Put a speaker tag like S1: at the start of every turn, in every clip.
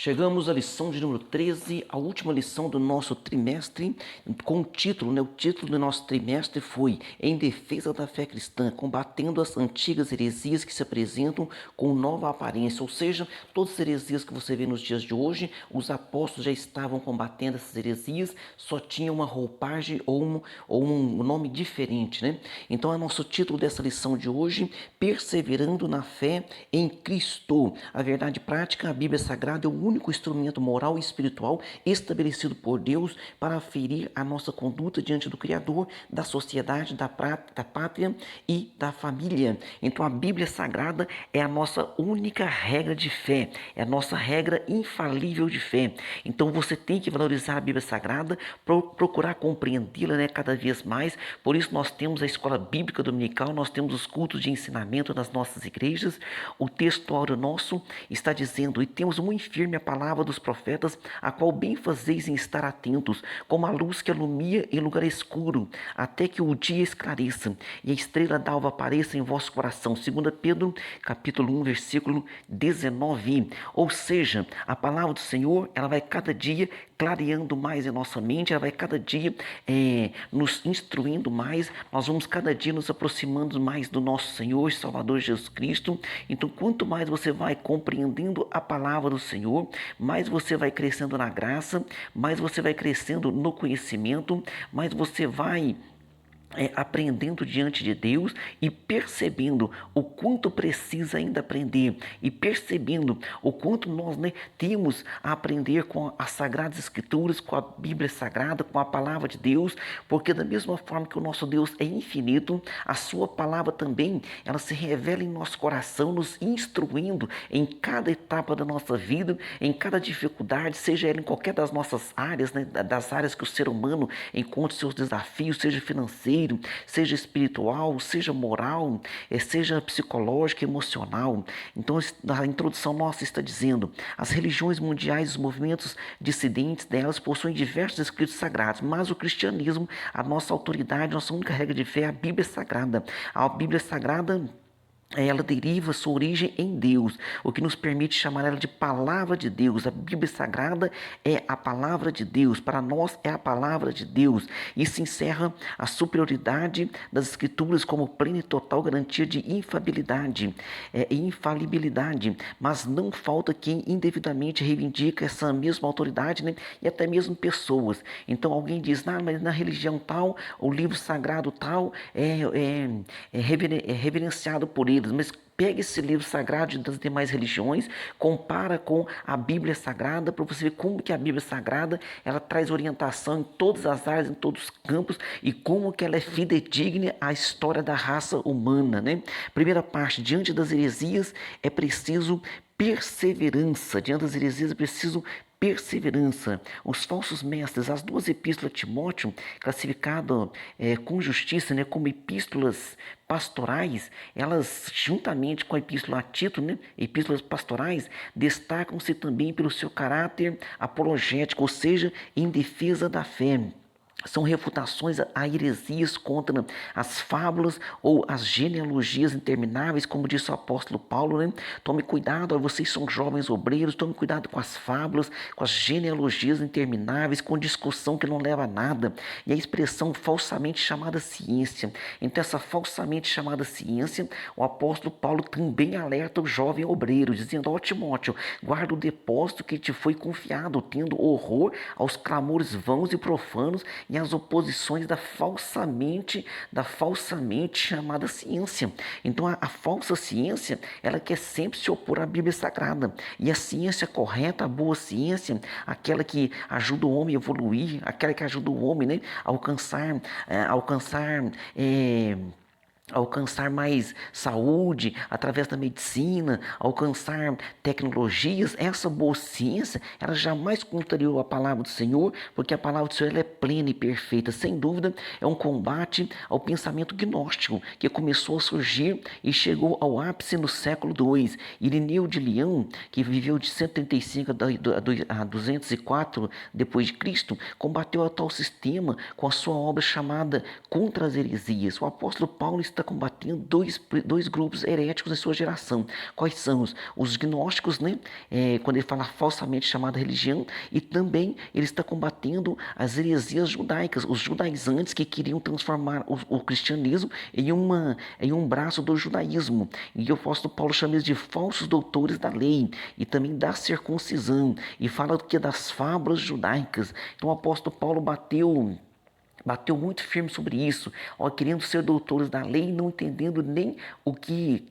S1: Chegamos à lição de número 13, a última lição do nosso trimestre, com o título, O título do nosso trimestre foi Em Defesa da Fé Cristã, combatendo as antigas heresias que se apresentam com nova aparência, ou seja, todas as heresias que você vê nos dias de hoje, os apóstolos já estavam combatendo essas heresias, só tinha uma roupagem ou um nome diferente, né? Então, é nosso título dessa lição de hoje, Perseverando na Fé em Cristo. A verdade prática, a Bíblia Sagrada é o único instrumento moral e espiritual estabelecido por Deus para aferir a nossa conduta diante do Criador, da sociedade, da pátria e da família. Então a Bíblia Sagrada é a nossa única regra de fé, é a nossa regra infalível de fé. Então você tem que valorizar a Bíblia Sagrada, procurar compreendê-la, né, cada vez mais. Por isso nós temos a escola bíblica dominical, nós temos os cultos de ensinamento nas nossas igrejas. O textuário nosso está dizendo: e temos muito firme a palavra dos profetas, a qual bem fazeis em estar atentos, como a luz que alumia em lugar escuro, até que o dia esclareça e a estrela d'alva apareça em vosso coração. 2 Pedro, capítulo 1, versículo 19. Ou seja, a palavra do Senhor, ela vai cada dia clareando mais em nossa mente, ela vai cada dia nos instruindo mais, nós vamos cada dia nos aproximando mais do nosso Senhor e Salvador Jesus Cristo. Então, quanto mais você vai compreendendo a palavra do Senhor, mais você vai crescendo na graça, mais você vai crescendo no conhecimento, mais você vai aprendendo diante de Deus e percebendo o quanto precisa ainda aprender e percebendo o quanto nós, temos a aprender com as Sagradas Escrituras, com a Bíblia Sagrada, com a Palavra de Deus, porque da mesma forma que o nosso Deus é infinito, a sua palavra também, ela se revela em nosso coração, nos instruindo em cada etapa da nossa vida, em cada dificuldade, seja ela em qualquer das nossas áreas, das áreas que o ser humano encontra seus desafios, seja financeiro, seja espiritual, seja moral, seja psicológico, emocional. Então, a introdução nossa está dizendo: as religiões mundiais, os movimentos dissidentes delas possuem diversos escritos sagrados, mas o cristianismo, a nossa autoridade, nossa única regra de fé é a Bíblia Sagrada. A Bíblia Sagrada, ela deriva sua origem em Deus, o que nos permite chamar ela de Palavra de Deus. A Bíblia Sagrada é a Palavra de Deus, para nós é a Palavra de Deus. Isso encerra a superioridade das Escrituras como plena e total garantia de infalibilidade, mas não falta quem indevidamente reivindica essa mesma autoridade, e até mesmo pessoas. Então alguém diz: mas na religião tal, o livro sagrado tal é reverenciado por ele. Mas pega esse livro sagrado das demais religiões, compara com a Bíblia Sagrada, para você ver como que a Bíblia Sagrada, ela traz orientação em todas as áreas, em todos os campos, e como que ela é fidedigna à história da raça humana, Primeira parte: diante das heresias é preciso perseverança. Diante das heresias é preciso perseverança. Os falsos mestres, as duas epístolas a Timóteo, classificado com justiça, como epístolas pastorais, elas, juntamente com a epístola a Tito, epístolas pastorais, destacam-se também pelo seu caráter apologético, ou seja, em defesa da fé. São refutações a heresias contra as fábulas ou as genealogias intermináveis, como disse o apóstolo Paulo, Tome cuidado, vocês são jovens obreiros, tome cuidado com as fábulas, com as genealogias intermináveis, com discussão que não leva a nada. E a expressão falsamente chamada ciência. Então, essa falsamente chamada ciência, o apóstolo Paulo também alerta o jovem obreiro, dizendo: Timóteo, guarda o depósito que te foi confiado, tendo horror aos clamores vãos e profanos e as oposições da falsamente chamada ciência. Então a falsa ciência, ela quer sempre se opor à Bíblia Sagrada. E a ciência correta, a boa ciência, aquela que ajuda o homem a evoluir, aquela que ajuda o homem, a alcançar mais saúde através da medicina, alcançar tecnologias. Essa boa ciência, ela jamais contrariou a palavra do Senhor, porque a palavra do Senhor, ela é plena e perfeita. Sem dúvida, é um combate ao pensamento gnóstico que começou a surgir e chegou ao ápice no século II. Irineu de Leão, que viveu de 135 a 204 depois de Cristo, combateu a tal sistema com a sua obra chamada Contra as Heresias. O apóstolo Paulo está está combatendo dois grupos heréticos em sua geração. Quais são os gnósticos, né? Quando ele fala falsamente chamada religião, e também ele está combatendo as heresias judaicas, os judaizantes que queriam transformar o cristianismo em um braço do judaísmo. E o apóstolo Paulo chama eles de falsos doutores da lei e também da circuncisão, e fala que das fábulas judaicas. Então o apóstolo Paulo bateu muito firme sobre isso, ó, querendo ser doutores da lei, não entendendo nem o que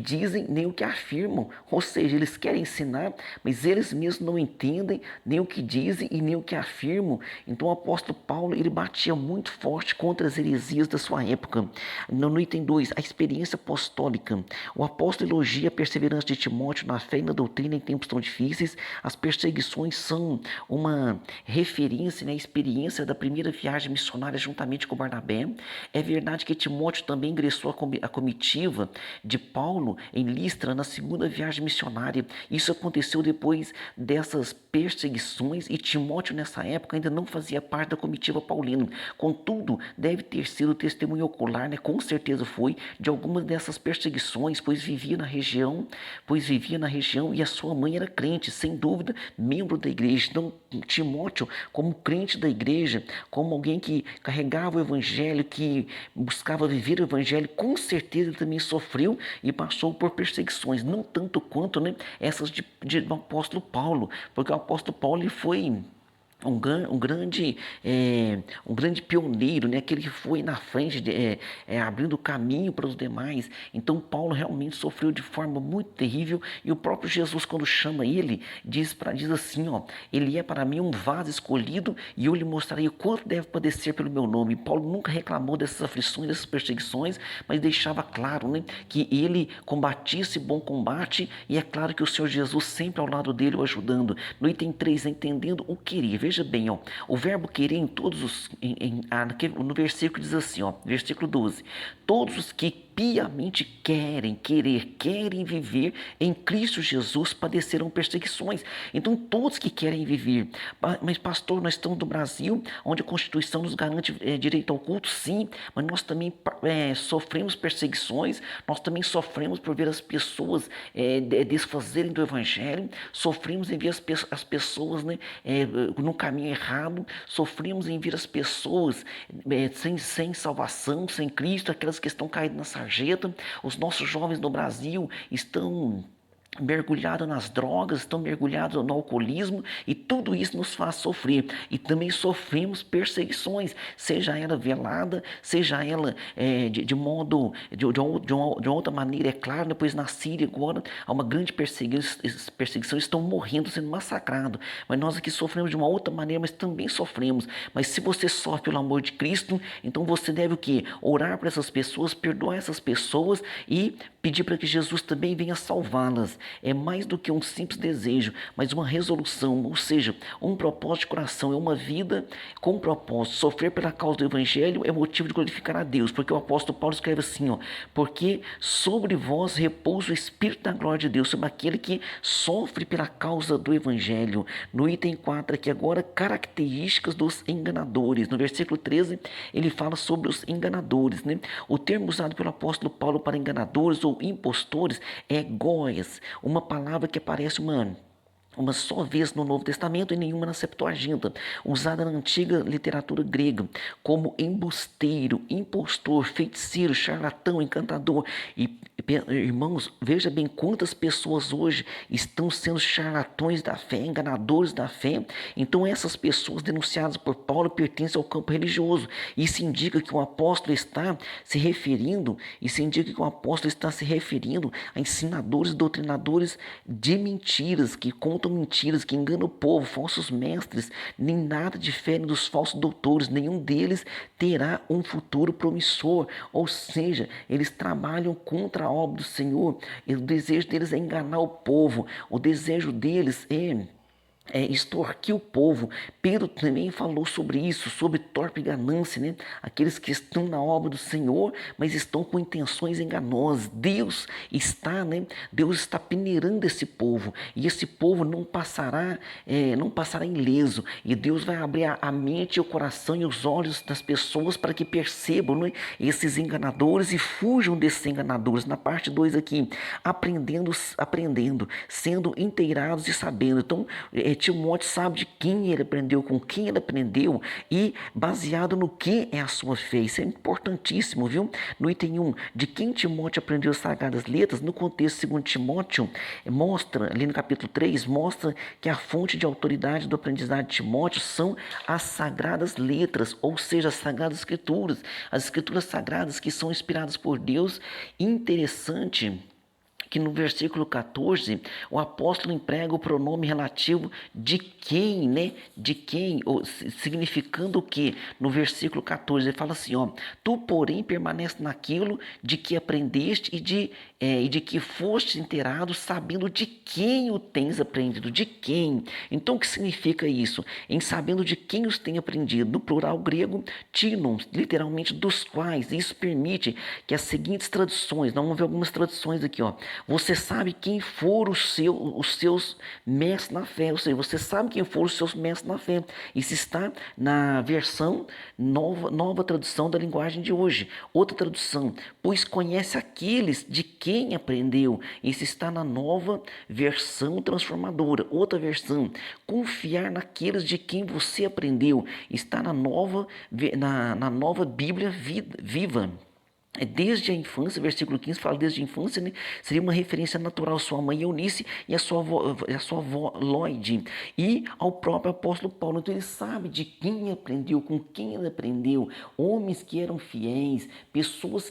S1: dizem, nem o que afirmam. Ou seja, eles querem ensinar, mas eles mesmos não entendem nem o que dizem e nem o que afirmam. Então o apóstolo Paulo, ele batia muito forte contra as heresias da sua época. No item 2, a experiência apostólica. O apóstolo elogia a perseverança de Timóteo na fé e na doutrina em tempos tão difíceis. As perseguições são uma referência, né, experiência da primeira viagem missionária juntamente com Barnabé. É verdade que Timóteo também ingressou à comitiva de Paulo em Listra na segunda viagem missionária. Isso aconteceu depois dessas perseguições e Timóteo nessa época ainda não fazia parte da comitiva paulina. Contudo, deve ter sido testemunho ocular, né? Com certeza foi, de algumas dessas perseguições, pois vivia na região e a sua mãe era crente, sem dúvida, membro da igreja. Então, Timóteo, como crente da igreja, como alguém que carregava o evangelho, que buscava viver o evangelho, com certeza ele também sofreu e passou por perseguições, não tanto quanto, né, essas do apóstolo Paulo, porque o apóstolo Paulo ele foi um grande pioneiro, né? Aquele que foi na frente, abrindo caminho para os demais. Então Paulo realmente sofreu de forma muito terrível, e o próprio Jesus, quando chama ele, diz assim, ó, ele é para mim um vaso escolhido e eu lhe mostrarei o quanto deve padecer pelo meu nome. Paulo nunca reclamou dessas aflições, dessas perseguições, mas deixava claro, né, que ele combatia esse bom combate, e é claro que o Senhor Jesus sempre ao lado dele o ajudando. No item 3, entendendo o querer. Veja bem, ó, o verbo querer em todos no versículo diz assim, ó, versículo 12: todos os que piamente querem viver em Cristo Jesus padecerão perseguições. Então todos que querem viver, mas pastor, nós estamos no Brasil, onde a Constituição nos garante direito ao culto, sim, mas nós também sofremos perseguições, nós também sofremos por ver as pessoas desfazerem do Evangelho, sofremos em ver as pessoas, né, no caminho errado, sofremos em ver as pessoas sem salvação, sem Cristo, aquelas que estão caídas na sarjeta. Os nossos jovens no Brasil estão mergulhados nas drogas, estão mergulhados no alcoolismo, e tudo isso nos faz sofrer. E também sofremos perseguições, seja ela velada, seja ela de uma outra maneira, é claro, né? Pois na Síria agora há uma grande perseguição, estão morrendo, sendo massacrados, mas nós aqui sofremos de uma outra maneira, mas também sofremos. Mas se você sofre pelo amor de Cristo, então você deve o quê? Orar para essas pessoas, perdoar essas pessoas e pedir para que Jesus também venha salvá-las. É mais do que um simples desejo, mas uma resolução, ou seja, um propósito de coração, é uma vida com propósito. Sofrer pela causa do Evangelho é motivo de glorificar a Deus, porque o apóstolo Paulo escreve assim, ó, porque sobre vós repousa o Espírito da glória de Deus, sobre aquele que sofre pela causa do Evangelho. No item 4 aqui agora, características dos enganadores. No versículo 13, ele fala sobre os enganadores, né? O termo usado pelo apóstolo Paulo para enganadores ou impostores é goias, uma palavra que aparece uma só vez no Novo Testamento e nenhuma na Septuaginta, usada na antiga literatura grega, como embusteiro, impostor, feiticeiro, charlatão, encantador. E, irmãos, veja bem quantas pessoas hoje estão sendo charlatões da fé, enganadores da fé. Então essas pessoas denunciadas por Paulo pertencem ao campo religioso. Isso indica que o apóstolo está se referindo, a ensinadores, doutrinadores de mentiras, que contam mentiras, que enganam o povo, falsos mestres. Nem nada difere dos falsos doutores, nenhum deles terá um futuro promissor. Ou seja, eles trabalham contra a obra do Senhor, e o desejo deles é enganar o povo, o desejo deles é extorquir o povo. Pedro também falou sobre isso, sobre torpe ganância, né? Aqueles que estão na obra do Senhor, mas estão com intenções enganosas. Deus está peneirando esse povo, e esse povo não passará ileso. E Deus vai abrir a mente, o coração e os olhos das pessoas para que percebam, né, esses enganadores e fujam desses enganadores. Na parte 2 aqui, aprendendo, sendo inteirados e sabendo. Então, Timóteo sabe de quem ele aprendeu, com quem ele aprendeu e baseado no que é a sua fé. Isso é importantíssimo, viu? No item 1, de quem Timóteo aprendeu as sagradas letras, no contexto segundo Timóteo, mostra, ali no capítulo 3, mostra que a fonte de autoridade do aprendizado de Timóteo são as sagradas letras, ou seja, as sagradas escrituras, as escrituras sagradas que são inspiradas por Deus. Interessante que no versículo 14, o apóstolo emprega o pronome relativo de quem, né? De quem, significando o que? No versículo 14, ele fala assim, ó, tu, porém, permanece naquilo de que aprendeste e de que foste inteirado, sabendo de quem o tens aprendido, de quem. Então, o que significa isso? Em sabendo de quem os tem aprendido, no plural grego, tinon, literalmente dos quais. Isso permite que as seguintes traduções, nós vamos ver algumas traduções aqui, ó. Você sabe quem foram os seus mestres na fé, ou seja, você sabe quem foram os seus mestres na fé. Isso está na versão nova tradução da linguagem de hoje. Outra tradução, pois conhece aqueles de quem aprendeu. Isso está na nova versão transformadora. Outra versão, confiar naqueles de quem você aprendeu. Está na nova Bíblia Viva. Desde a infância, versículo 15 fala desde a infância, né? Seria uma referência natural à sua mãe Eunice e à sua avó Lloyd e ao próprio apóstolo Paulo. Então ele sabe de quem aprendeu, com quem ele aprendeu, homens que eram fiéis, pessoas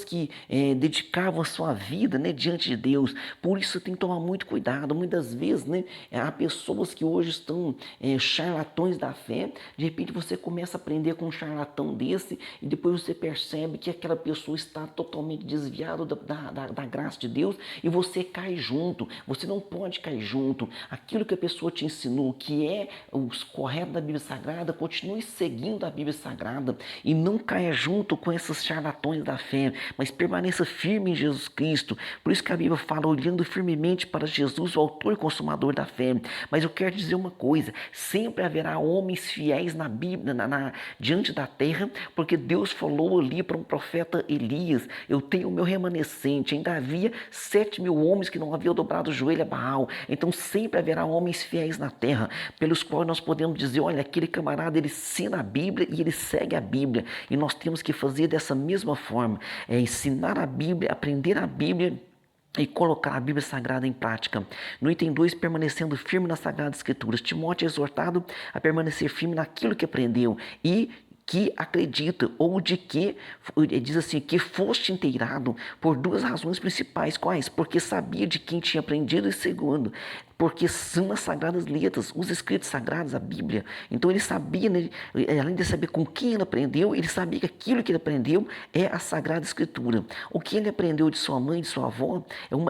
S1: que dedicavam a sua vida, né, diante de Deus. Por isso tem que tomar muito cuidado. Muitas vezes, né, há pessoas que hoje estão charlatões da fé. De repente você começa a aprender com um charlatão desse e depois você percebe que aquela pessoa está totalmente desviada da graça de Deus e você cai junto. Você não pode cair junto. Aquilo que a pessoa te ensinou, que é o correto da Bíblia Sagrada, continue seguindo a Bíblia Sagrada e não caia junto com esses charlatões da fé, mas permaneça firme em Jesus Cristo. Por isso que a Bíblia fala, olhando firmemente para Jesus, o autor e consumador da fé. Mas eu quero dizer uma coisa, sempre haverá homens fiéis na Bíblia, diante da terra, porque Deus falou ali para um profeta Elias, eu tenho o meu remanescente. Ainda havia 7.000 homens que não haviam dobrado o joelho a Baal. Então sempre haverá homens fiéis na terra, pelos quais nós podemos dizer, olha, aquele camarada, ele ensina a Bíblia e ele segue a Bíblia. E nós temos que fazer dessa mesma forma, ensinar a Bíblia, aprender a Bíblia e colocar a Bíblia Sagrada em prática. No item 2, permanecendo firme nas Sagradas Escrituras. Timóteo é exortado a permanecer firme naquilo que aprendeu e que acredita, ou de que, diz assim, que foste inteirado por duas razões principais. Quais? Porque sabia de quem tinha aprendido, e segundo, porque são as sagradas letras, os escritos sagrados, a Bíblia. Então ele sabia, né, além de saber com quem ele aprendeu, ele sabia que aquilo que ele aprendeu é a Sagrada Escritura. O que ele aprendeu de sua mãe, de sua avó,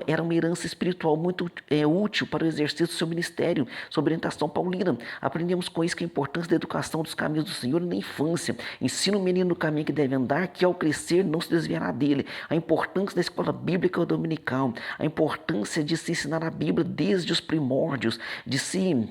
S1: era uma herança espiritual muito útil para o exercício do seu ministério, sob orientação paulina. Aprendemos com isso que a importância da educação dos caminhos do Senhor na infância. Ensina o menino no caminho que deve andar, que ao crescer não se desviará dele. A importância da escola bíblica dominical, a importância de se ensinar a Bíblia desde os primórdios, de se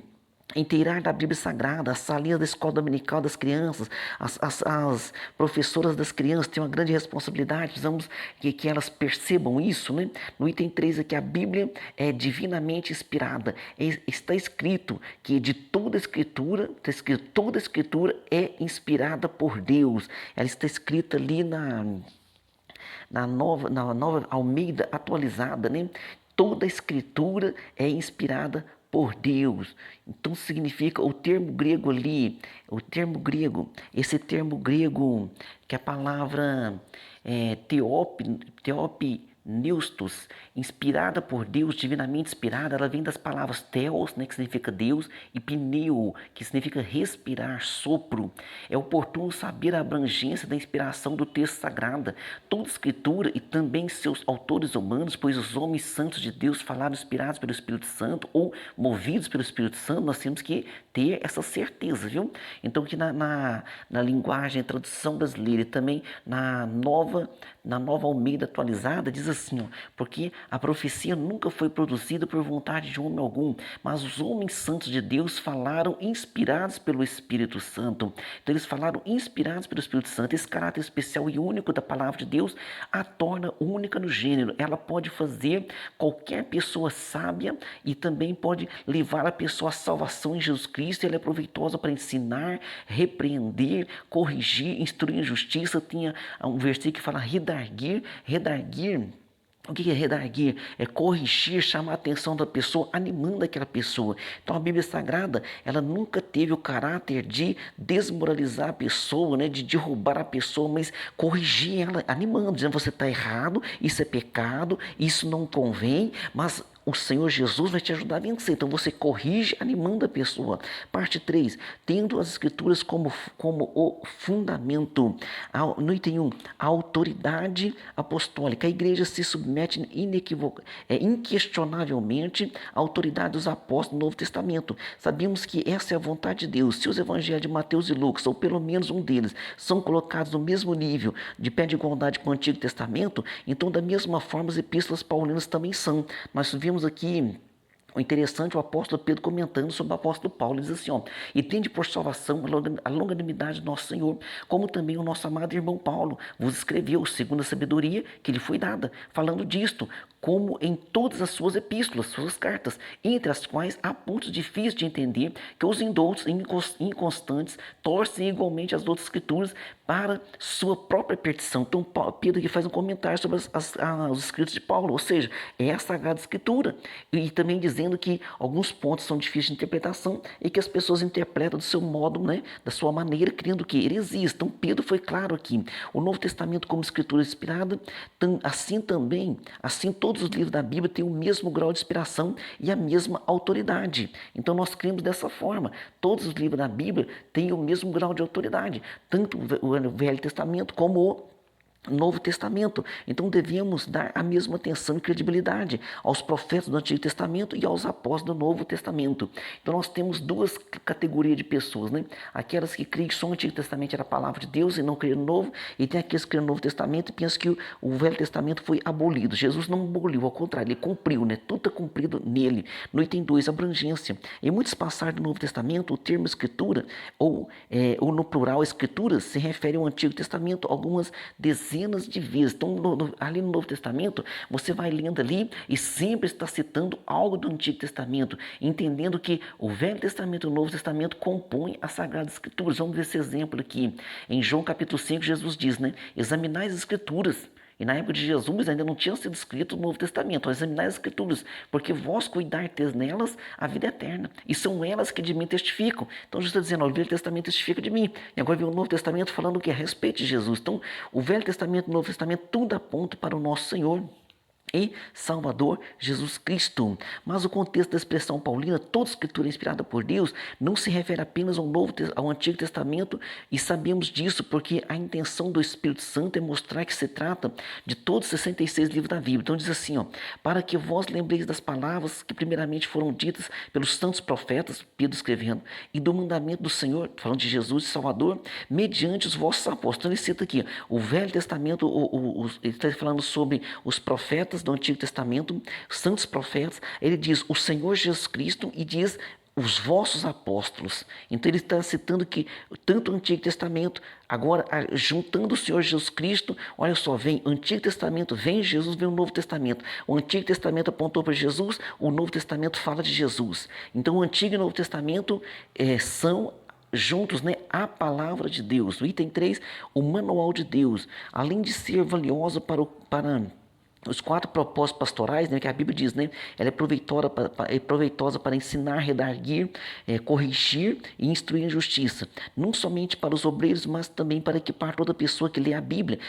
S1: inteirar da Bíblia Sagrada, as salinhas da escola dominical das crianças, as professoras das crianças têm uma grande responsabilidade, precisamos que elas percebam isso, né? No item 3 aqui, a Bíblia é divinamente inspirada. Está escrito que de toda toda escritura é inspirada por Deus. Ela está escrita ali na nova Almeida atualizada, né? Toda a escritura é inspirada por Deus. Então significa o termo grego ali, esse termo grego que a palavra neustos, inspirada por Deus, divinamente inspirada, ela vem das palavras theos, né, que significa Deus, e pneu, que significa respirar, sopro. É oportuno saber a abrangência da inspiração do texto sagrado. Toda escritura e também seus autores humanos, pois os homens santos de Deus falaram inspirados pelo Espírito Santo ou movidos pelo Espírito Santo, nós temos que ter essa certeza, viu? Então, que na linguagem, tradução brasileira e também na nova Almeida atualizada, diz assim, ó, porque a profecia nunca foi produzida por vontade de homem algum, mas os homens santos de Deus falaram inspirados pelo Espírito Santo. Então eles falaram inspirados pelo Espírito Santo. Esse caráter especial e único da palavra de Deus a torna única no gênero. Ela pode fazer qualquer pessoa sábia e também pode levar a pessoa à salvação em Jesus Cristo. Ela é proveitosa para ensinar, repreender, corrigir, instruir em justiça. Tinha um versículo que fala redarguir. O que é redarguir? É corrigir, chamar a atenção da pessoa, animando aquela pessoa. Então a Bíblia Sagrada, ela nunca teve o caráter de desmoralizar a pessoa, né, de derrubar a pessoa, mas corrigir ela, animando, dizendo você está errado, isso é pecado, isso não convém, mas o Senhor Jesus vai te ajudar a vencer. Então você corrige animando a pessoa. Parte 3. Tendo as Escrituras como o fundamento. No item 1. A autoridade apostólica. A igreja se submete inquestionavelmente à autoridade dos apóstolos do Novo Testamento. Sabemos que essa é a vontade de Deus. Se os evangelhos de Mateus e Lucas, ou pelo menos um deles, são colocados no mesmo nível, de pé de igualdade com o Antigo Testamento, então da mesma forma as epístolas paulinas também são. Nós vimos aqui o interessante, o apóstolo Pedro comentando sobre o apóstolo Paulo, diz assim, ó, e tende por salvação a longanimidade do nosso Senhor, como também o nosso amado irmão Paulo vos escreveu, segundo a sabedoria que lhe foi dada, falando disto, como em todas as suas epístolas, suas cartas, entre as quais há pontos difíceis de entender, que os indoutos inconstantes torcem igualmente as outras escrituras para sua própria perdição. Então Pedro aqui faz um comentário sobre os escritos de Paulo, ou seja, é a Sagrada Escritura, e também dizendo que alguns pontos são difíceis de interpretação e que as pessoas interpretam do seu modo, né, da sua maneira, criando que heresias. Então Pedro foi claro aqui. O Novo Testamento como escritura inspirada, assim também, assim todos os livros da Bíblia têm o mesmo grau de inspiração e a mesma autoridade. Então nós cremos dessa forma. Todos os livros da Bíblia têm o mesmo grau de autoridade, tanto o Velho Testamento como o Novo Testamento. Então devemos dar a mesma atenção e credibilidade aos profetas do Antigo Testamento e aos apóstolos do Novo Testamento. Então nós temos duas categorias de pessoas, né? Aquelas que creem que só o Antigo Testamento era a palavra de Deus e não creem no Novo, e tem aqueles que creem no Novo Testamento e pensam que o Velho Testamento foi abolido. Jesus não aboliu, ao contrário, ele cumpriu, né? Tudo está cumprido nele. No item 2, abrangência. Em muitas passagens do Novo Testamento, o termo escritura, ou no plural escrituras, se refere ao Antigo Testamento, algumas dezenas de vezes. Então, ali no Novo Testamento, você vai lendo ali e sempre está citando algo do Antigo Testamento, entendendo que o Velho Testamento e o Novo Testamento compõem as Sagradas Escrituras. Vamos ver esse exemplo aqui. Em João capítulo 5, Jesus diz, né? Examinai as Escrituras. E na época de Jesus ainda não tinha sido escrito o Novo Testamento. Examinai as Escrituras, porque vós cuidardes nelas a vida eterna. E são elas que de mim testificam. Então Jesus está dizendo, o Velho Testamento testifica de mim. E agora vem o Novo Testamento falando o que? A respeito de Jesus. Então o Velho Testamento e o Novo Testamento tudo aponta para o nosso Senhor e Salvador Jesus Cristo. Mas o contexto da expressão paulina, toda escritura inspirada por Deus, não se refere apenas ao Antigo Testamento, e sabemos disso porque a intenção do Espírito Santo é mostrar que se trata de todos os 66 livros da Bíblia. Então diz assim, ó, para que vós lembreis das palavras que primeiramente foram ditas pelos santos profetas, Pedro escrevendo, e do mandamento do Senhor, falando de Jesus e Salvador, mediante os vossos apóstolos. Então ele cita aqui, o Velho Testamento, ele está falando sobre os profetas do Antigo Testamento, santos profetas. Ele diz o Senhor Jesus Cristo e diz os vossos apóstolos. Então ele está citando que tanto o Antigo Testamento, agora juntando o Senhor Jesus Cristo, olha só, vem o Antigo Testamento, vem Jesus, vem o Novo Testamento. O Antigo Testamento apontou para Jesus, o Novo Testamento fala de Jesus. Então o Antigo e o Novo Testamento são juntos, né, a palavra de Deus. O item 3, o manual de Deus, além de ser valioso para os 4 propósitos pastorais, né, que a Bíblia diz, né, ela é proveitosa para ensinar, redarguir, corrigir e instruir em justiça, não somente para os obreiros, mas também para equipar toda pessoa que lê a Bíblia,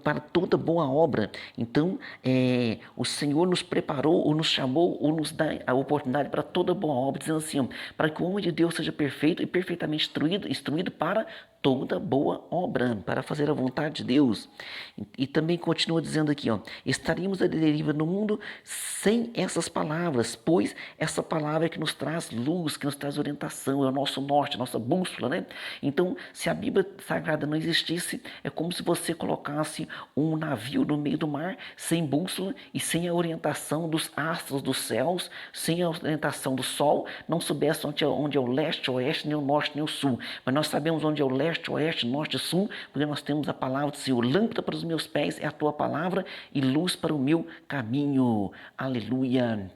S1: para toda boa obra. Então, o Senhor nos preparou, ou nos chamou, ou nos dá a oportunidade para toda boa obra, dizendo assim, ó, para que o homem de Deus seja perfeito e perfeitamente instruído para toda boa obra, para fazer a vontade de Deus. E também continua dizendo aqui, ó, estaríamos à deriva no mundo sem essas palavras, pois essa palavra é que nos traz luz, que nos traz orientação, é o nosso norte, a nossa bússola, né? Então, se a Bíblia Sagrada não existisse, é como se você colocasse um navio no meio do mar, sem bússola e sem a orientação dos astros dos céus, sem a orientação do sol, não soubesse onde é o leste, o oeste, nem o norte, nem o sul. Mas nós sabemos onde é o leste, oeste, norte e sul, porque nós temos a palavra do Senhor. Lâmpada para os meus pés é a tua palavra e luz para o meu caminho. Aleluia.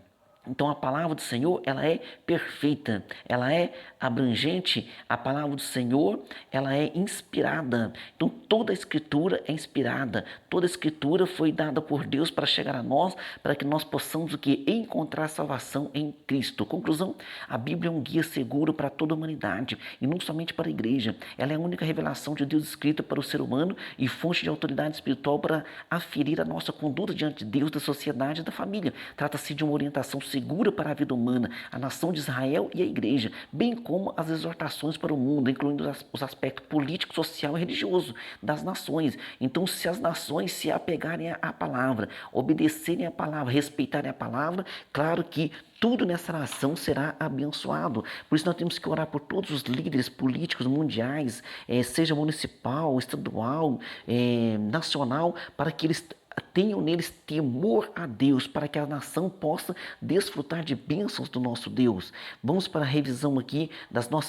S1: Então a palavra do Senhor, ela é perfeita, ela é abrangente, a palavra do Senhor, ela é inspirada. Então toda a escritura é inspirada, toda a escritura foi dada por Deus para chegar a nós, para que nós possamos o que? Encontrar salvação em Cristo. Conclusão, a Bíblia é um guia seguro para toda a humanidade e não somente para a igreja. Ela é a única revelação de Deus escrita para o ser humano e fonte de autoridade espiritual para aferir a nossa conduta diante de Deus, da sociedade e da família. Trata-se de uma orientação segura para a vida humana, a nação de Israel e a igreja, bem como as exortações para o mundo, incluindo os aspectos político, social e religioso das nações. Então, se as nações se apegarem à palavra, obedecerem à palavra, respeitarem a palavra, claro que tudo nessa nação será abençoado. Por isso nós temos que orar por todos os líderes políticos mundiais, seja municipal, estadual, nacional, para que eles tenham neles temor a Deus, para que a nação possa desfrutar de bênçãos do nosso Deus. Vamos para a revisão aqui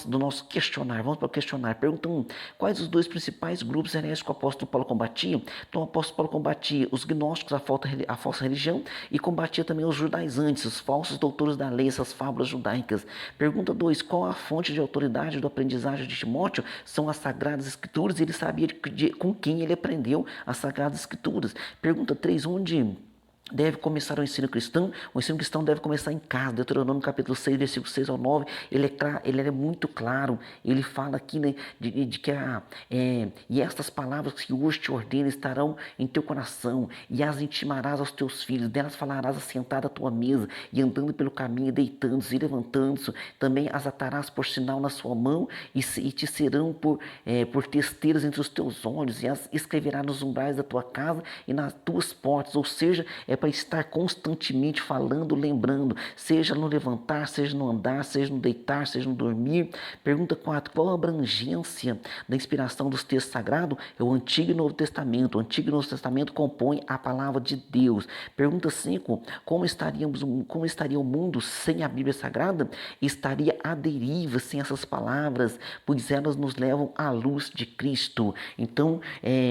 S1: do nosso questionário. Vamos para o questionário. Pergunta 1. Quais os 2 principais grupos heréticos que o apóstolo Paulo combatia? Então o apóstolo Paulo combatia os gnósticos, a falsa religião, e combatia também os judaizantes, os falsos doutores da lei, essas fábulas judaicas. Pergunta 2. Qual a fonte de autoridade do aprendizagem de Timóteo? São as Sagradas Escrituras, e ele sabia com quem ele aprendeu as Sagradas Escrituras. Pergunta 3, onde deve começar o ensino cristão? O ensino cristão deve começar em casa. Deuteronômio capítulo 6, versículo 6 ao 9, ele é muito claro. Ele fala aqui, né, de que e estas palavras que hoje te ordeno estarão em teu coração, e as intimarás aos teus filhos, delas falarás assentado à tua mesa, e andando pelo caminho, deitando-se e levantando-se, também as atarás por sinal na sua mão, e te serão por testeiras entre os teus olhos, e as escreverás nos umbrais da tua casa e nas tuas portas. Ou seja, é para estar constantemente falando, lembrando, seja no levantar, seja no andar, seja no deitar, seja no dormir. Pergunta 4, qual a abrangência da inspiração dos textos sagrados? É o Antigo e Novo Testamento. O Antigo e Novo Testamento compõem a palavra de Deus. Pergunta 5, como estaria o mundo sem a Bíblia Sagrada? Estaria à deriva sem essas palavras, pois elas nos levam à luz de Cristo. Então,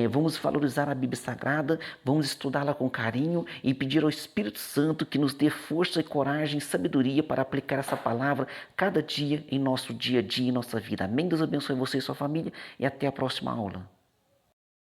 S1: vamos valorizar a Bíblia Sagrada, vamos estudá-la com carinho e pedir ao Espírito Santo que nos dê força e coragem e sabedoria para aplicar essa palavra cada dia em nosso dia a dia, em nossa vida. Amém? Deus abençoe você e sua família, e até a próxima aula.